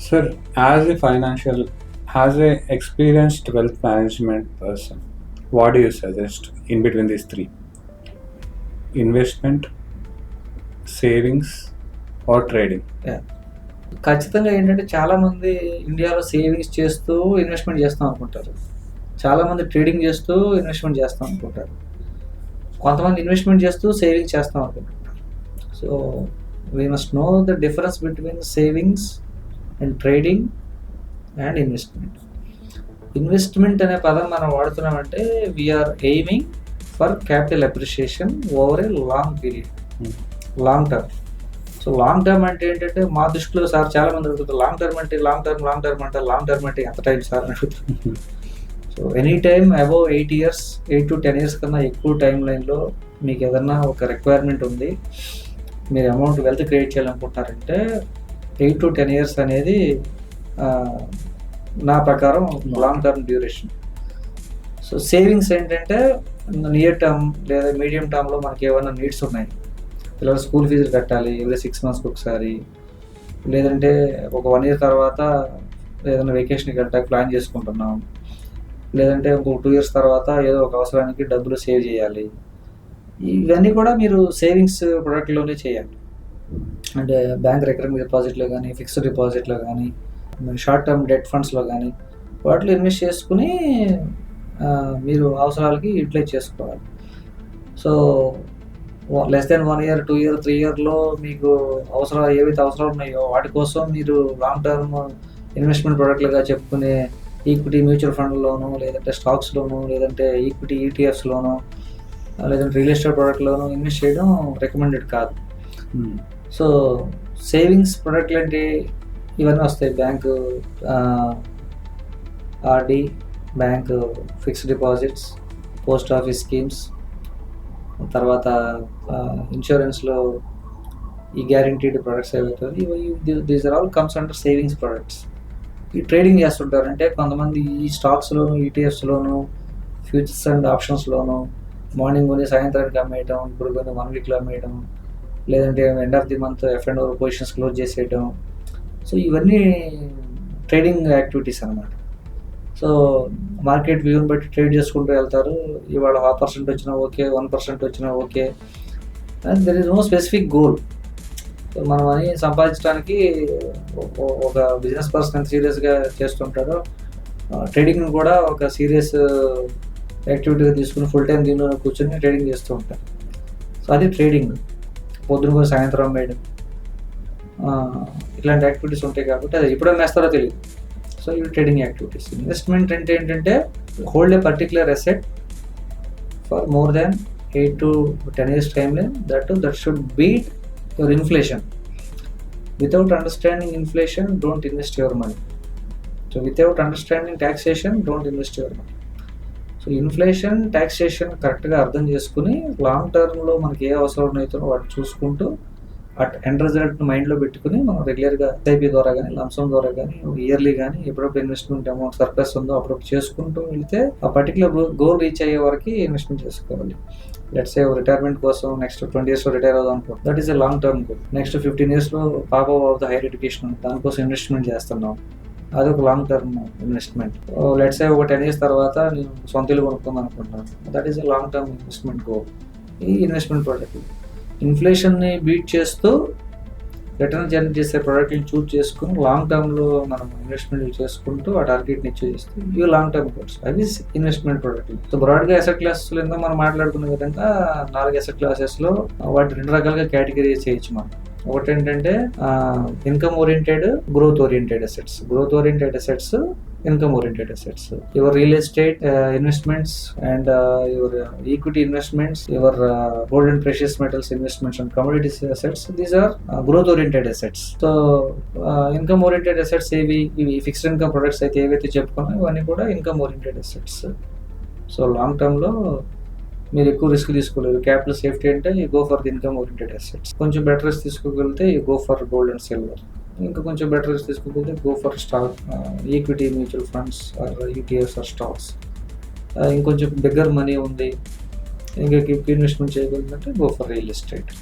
Sir, as a experienced wealth management person, what do you suggest in between these three? Investment, savings, or trading? Yeah. ఖచ్చితంగా ఏంటంటే చాలామంది ఇండియాలో savings చేస్తూ investment చేస్తాం అనుకుంటారు. చాలామంది ట్రేడింగ్ చేస్తూ ఇన్వెస్ట్మెంట్ చేస్తాం అనుకుంటారు. కొంతమంది ఇన్వెస్ట్మెంట్ చేస్తూ సేవింగ్స్ చేస్తాం అనుకుంటుంటారు. So we must know the difference between savings and trading and investment. Investment అనే పదం మనం వాడుతున్నామంటే we are aiming for capital appreciation over a long period, long term. So long term అంటే ఏంటంటే మా దృష్టిలో సార్ చాలా మంది అడుగుతారు లాంగ్ టర్మ్ అంటే లాంగ్ టర్మ్ అంటే ఎంత టైం సార్ అని అడుగుతారు. So any time above 8 years, 8 to 10 years కన్నా ఎక్కువ టైం లైన్లో మీకు ఏదన్నా ఒక రిక్వైర్మెంట్ ఉంది, మీరు అమౌంట్ వెల్త్ క్రియేట్ చేయాలనుకుంటున్నారంటే 8 to 10 years అనేది నా ప్రకారం long term duration. So savings ఏంటంటే నియర్ టర్మ్ లేదా మీడియం టర్మ్లో మనకి ఏమైనా నీడ్స్ ఉన్నాయి, పిల్లలు స్కూల్ ఫీజులు కట్టాలి ఎవ్రీ 6 months ఒకసారి, లేదంటే ఒక 1 year తర్వాత ఏదైనా వెకేషన్కి వెళ్ళడానికి ప్లాన్ చేసుకుంటున్నాం, లేదంటే ఇంకో 2 years తర్వాత ఏదో ఒక అవసరానికి డబ్బులు సేవ్ చేయాలి. ఇవన్నీ కూడా మీరు సేవింగ్స్ ప్రొడక్ట్లోనే చేయాలి. అంటే బ్యాంక్ రికరింగ్ డిపాజిట్లో కానీ, ఫిక్స్డ్ డిపాజిట్లో కానీ, షార్ట్ టర్మ్ డెట్ ఫండ్స్లో కానీ వాటిలో ఇన్వెస్ట్ చేసుకుని మీరు అవసరాలకి యూటిలైజ్ చేసుకోవాలి. So less than 1 year, 2 year, 3 yearలో మీకు ఏవైతే అవసరాలు ఉన్నాయో వాటి కోసం మీరు లాంగ్ టర్మ్ ఇన్వెస్ట్మెంట్ ప్రొడక్ట్లుగా చెప్పుకునే ఈక్విటీ మ్యూచువల్ ఫండ్లోను, లేదంటే స్టాక్స్లోను, లేదంటే ఈక్విటీ ఈటీఎఫ్స్లోను, లేదంటే రియల్ ఎస్టేట్ ప్రొడక్ట్లోను ఇన్వెస్ట్ చేయడం రికమెండెడ్ కాదు. సో సేవింగ్స్ ప్రొడక్ట్లు అంటే ఇవన్నీ వస్తాయి, bank RD, bank fixed deposits, post office schemes, తర్వాత ఇన్సూరెన్స్లో ఈ గ్యారంటీడ్ ప్రొడక్ట్స్ ఏవైతే these are all comes under savings products. ఈ ట్రేడింగ్ చేస్తుంటారంటే కొంతమంది ఈ స్టాక్స్లోను, ఈటీఎఫ్స్లోను, ఫ్యూచర్స్ అండ్ ఆప్షన్స్లోను మార్నింగ్ కొని సాయంత్రానికి అమ్మేయటం, ఇప్పుడు కొన్ని 1 weekలో అమ్మేయడం, లేదంటే end of the month F&O positions close చేసేయటం. సో ఇవన్నీ ట్రేడింగ్ యాక్టివిటీస్ అన్నమాట. సో మార్కెట్ వ్యూని బట్టి ట్రేడ్ చేసుకుంటూ వెళ్తారు. ఇవాళ 1% వచ్చినా ఓకే, 1% వచ్చినా okay, and there is no specific goal. So మనం అని సంపాదించడానికి ఒక బిజినెస్ పర్సన్ ఎంత సీరియస్గా చేస్తుంటారో ట్రేడింగ్ని కూడా ఒక సీరియస్ యాక్టివిటీగా తీసుకుని ఫుల్ టైం దీనిలో కూర్చొని ట్రేడింగ్ చేస్తూ ఉంటారు. సో అది ట్రేడింగ్. పొద్దున కూడా సాయంత్రం అమ్మేయడం, ఇట్లాంటి యాక్టివిటీస్ ఉంటాయి కాబట్టి అది ఎప్పుడు అమ్మేస్తారో తెలియదు. సో ఇవి ట్రేడింగ్ యాక్టివిటీస్. ఇన్వెస్ట్మెంట్ అంటే ఏంటంటే hold a particular asset for more than 8 to 10 years time line, that should beat your inflation. Without understanding inflation, don't invest your money. So without understanding taxation, don't invest your money. So inflation, taxation కరెక్ట్గా అర్థం చేసుకుని long టర్మ్లో మనకి ఏ అవసరం అవుతుందో వాటిని చూసుకుంటూ end రిజల్ట్ని మైండ్లో పెట్టుకుని మనం రెగ్యులర్గా ఎస్ఐపి ద్వారా కానీ, లంసమ్ ద్వారా కానీ, ఇయర్లీ కానీ ఎప్పుడప్పుడు ఇన్వెస్ట్మెంట్ అమౌంట్ సర్ప్లస్ ఉందో అప్పుడప్పుడు చేసుకుంటూ వెళ్తే ఆ పర్టికులర్ గోల్ రీచ్ అయ్యే వరకు ఇన్వెస్ట్మెంట్ చేసుకోవాలి. లెట్స్ సే రిటైర్మెంట్ కోసం నెక్స్ట్ 20 yearsలో రిటైర్ అవుదాం అనుకుంటాం, that is a long term goal. Next 15 yearsలో పాప ఆఫ్ ద హైయర్ ఎడ్యుకేషన్ ఉంది, దానికోసం ఇన్వెస్ట్మెంట్ చేస్తున్నాం, అదొక long term investment. Let's say ఒక 10 years తర్వాత నేను సొంత ఇల్లు కొనుక్కుందాం అనుకుంటున్నాను, that is a long term investment goal. ఈ ఇన్వెస్ట్మెంట్ ప్రోడక్ట్ ఇన్ఫ్లేషన్ని బీట్ చేస్తూ రిటర్న్ జనరేట్ చేసే ప్రోడక్ట్ని చూస్ చేసుకుని లాంగ్ టర్మ్లో మనం ఇన్వెస్ట్మెంట్ చేసుకుంటూ ఆ టార్గెట్ని అచీవ్ చేస్తూ ఇవి లాంగ్ టర్మ్ గోల్స్, అవి ఇన్వెస్ట్మెంట్ ప్రోడక్ట్. సో బ్రాడ్గా అసెట్ క్లాసెస్లో ఏందో మనం మాట్లాడుకునే విధంగా 4 అసెట్ క్లాసెస్లో వాటి 2 రకాలుగా కేటగిరీస్ చేయొచ్చు మనం. ఒకటి ఏంటంటే income oriented, growth oriented assets. Growth oriented assets, income oriented assets. Your real estate investments and your equity investments, your gold and precious metals investments and commodities assets, these are growth oriented assets. So income oriented assets ఇవి fixed income products అయితే ఏవైతే చెప్పుకున్నాయో ఇవన్నీ కూడా income oriented assets. So long టర్మ్లో మీరు ఎక్కువ risk తీసుకోలేరు. క్యాపిటల్ సేఫ్టీ అంటే you go for the income oriented assets. కొంచెం బెటర్ రిస్క్ తీసుకోగలిగితే you go for gold and silver. ఇంకా కొంచెం బెటర్ రిస్క్ తీసుకోగలిగితే go for stock, equity mutual funds or ETFs or stocks. ఇంకొంచెం బిగ్గర్ మనీ ఉంది, ఇంకా investment చేయగలిగినట్టే గో ఫర్ రియల్ ఎస్టేట్.